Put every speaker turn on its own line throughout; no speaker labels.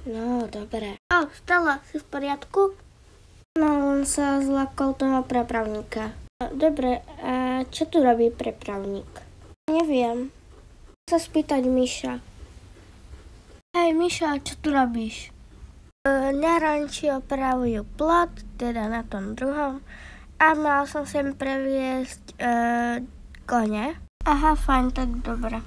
No, dobre. Stella, si v poriadku? No, on sa zlakol toho prepravníka. Dobre, a čo tu robí prepravník? Neviem. Sa spýtať Miša. Hej, Miša, čo tu robíš? Na ranči opravujú plot, teda na tom druhom. A mal som sem previesť kone. Aha, fajn, tak dobre.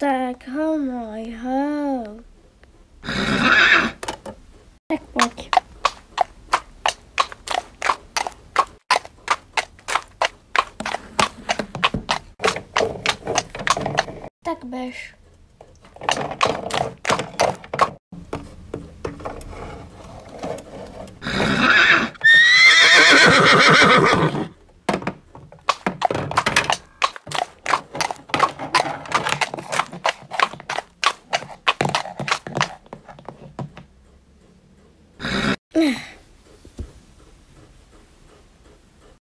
Tak, ho môj, ho. Tak poď. Tak bež.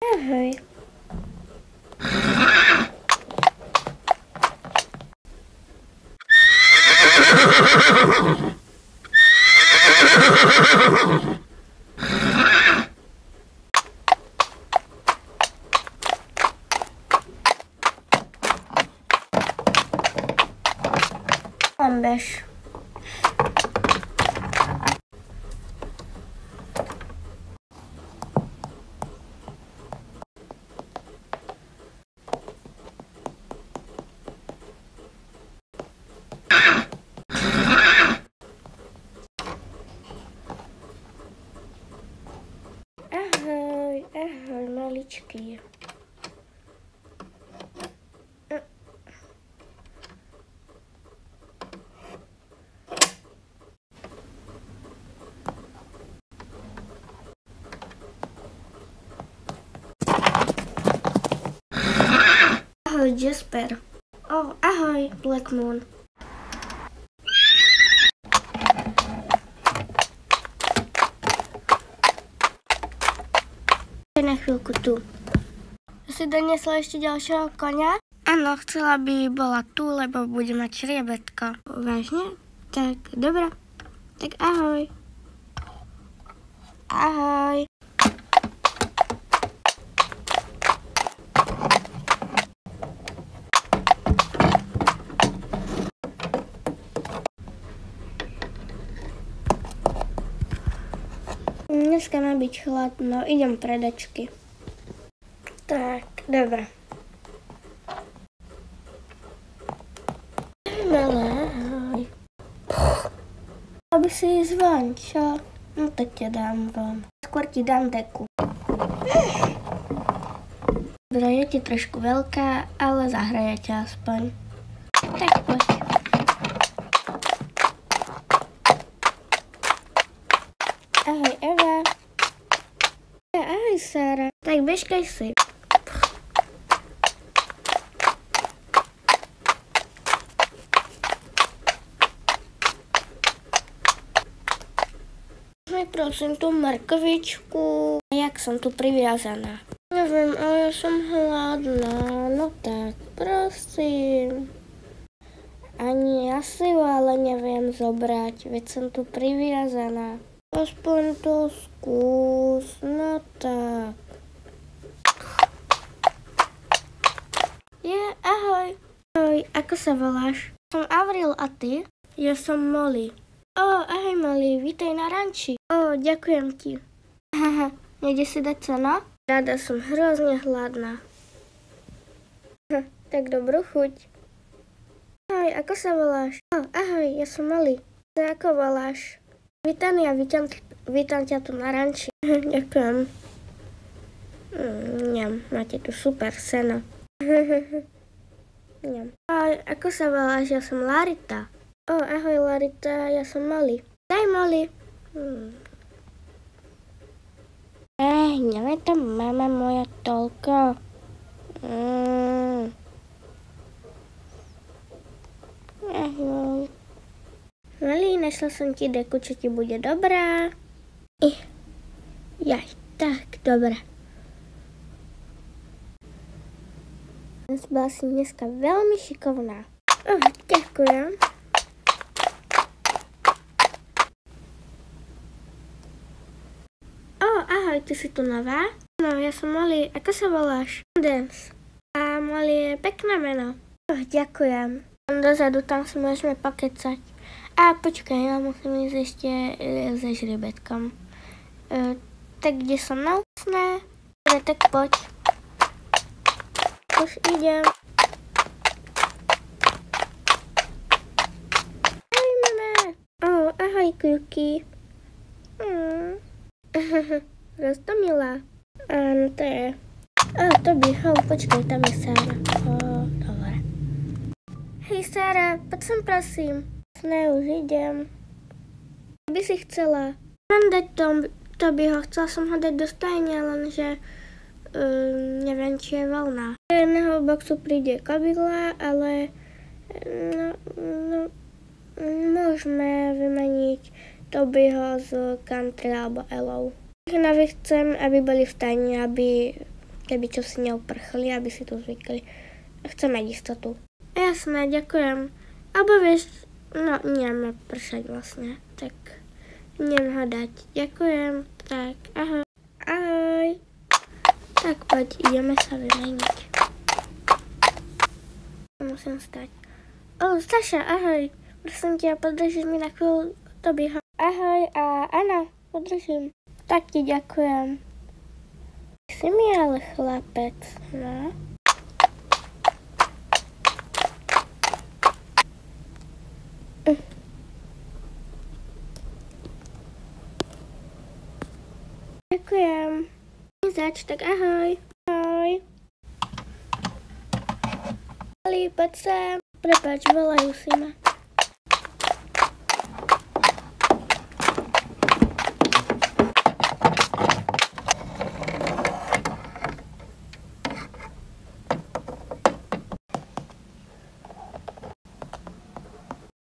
Ahoj. Tam bež. Ahoj, maličký. Ahoj, Jasper. Ahoj, Black Moon. Na chvíľku tu. Si doniesla ešte ďalšieho konia? Áno, chcela by bola tu, lebo bude mať šriebetko. Vážne? Tak, dobré. Tak ahoj. Ahoj. Dneska má byť chladno, idem predačky. Tak, dobre. Malá, ahoj. Aby si ísť von, čo? No tak ťa dám von. Skôr ti dám deku. Dobre, je ti trošku veľká, ale zahraje ťa aspoň. Tak poď. Ahoj, Eva. Ahoj, Sára. Tak bežkaj si. Prosím tú mrkvičku. Jak som tu priviazaná? Neviem, ale ja som hladná. No tak, prosím. Ani ja si ju ale neviem zobrať, veď som tu priviazaná. Aspoň to skús, no tak. Ahoj. Ahoj, ako sa voláš? Som Avril a ty? Ja som Molly. Ahoj Molly, vítaj na ranči. Ďakujem ti. Haha, nejde si dať seno? Rada, som hrozne hladná. Tak dobrú chuť. Ahoj, ako sa voláš? Ahoj, ja som Molly. Ty ako voláš? Vítania, vítam ťa tu na ranči. Ďakujem. Máte tu super seno. Ahoj, ako sa voláš? Ja som Larita. Ahoj Larita, ja som Molly. Daj Molly. Nevie to mama moja toľko. Ahoj. Molly, našla som ti deku, čo ti bude dobrá. Jaj, tak, dobre. Bola si dneska veľmi šikovná. Ďakujem. Ahoj, ty si tu nová? No, ja som Molly. Ako sa voláš? Dance. A Molly je pekné meno. Ďakujem. Tam dozadu, tam si môžeme pokecať. A počkaj, ja musím ísť ešte so žrebetkom. Tak kde som na úsne? Tak poď. Už idem. Ahoj, mama. Ahoj, kľuky. Roztomilá. Áno, to je. Toby, počkaj, tam je Sára. Dobre. Hej, Sára, poď sem prosím. Už idem. By si chcela. Mám dať Tobyho, chcela som ho dať do stajne, lenže neviem, či je voľná. Z jedného boxu príde kabila, ale môžeme vymeniť Tobyho z country alebo Elou. Nový chcem, aby boli v stajni, aby keby čo si neuprchli, aby si tu zvykli. Chcem mať istotu. Jasné, ďakujem. Alebo vieš, neviem pršať vlastne, tak neviem ho dať. Ďakujem, tak ahoj. Ahoj. Tak poď, ideme sa vymeniť. Musím stať. Saša, ahoj. Prosím ťa, podržíš mi na chvíľu Tobyho. Ahoj, áno, podržím. Tak ti ďakujem. Si mi ale chlapec, no. Ďakujem. Zač, tak ahoj. Ahoj. Ali, poď sem. Prepáč, volajú si ma.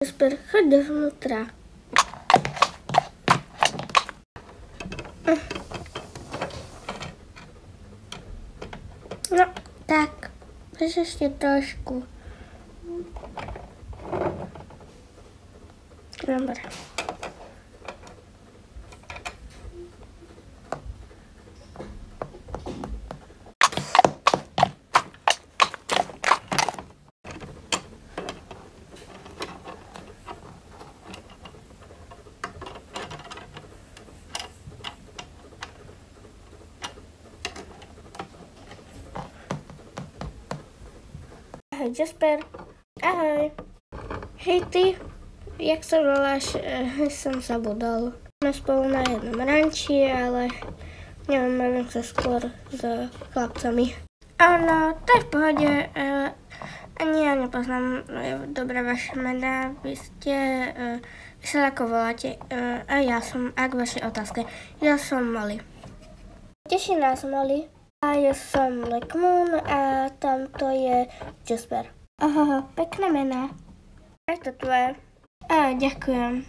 Super, choď dovnútra. No, tak, ešte trošku. Dobre. Ahoj, Jasper. Ahoj. Hej ty, jak sa voláš? Som zabudol. Sme spolu na jednom ranči, ale neviem sa skôr s chlapcami. No, to je v pohode. Ani ja nepoznám dobre vaše mená. Vy sa ako voláte? A ja som, ak vaše otázke. Ja som Molly. Teší nás, Molly. A ja som Lekmoon a tamto je Jasper. Pekné mená. Aj to tvoje. Ďakujem.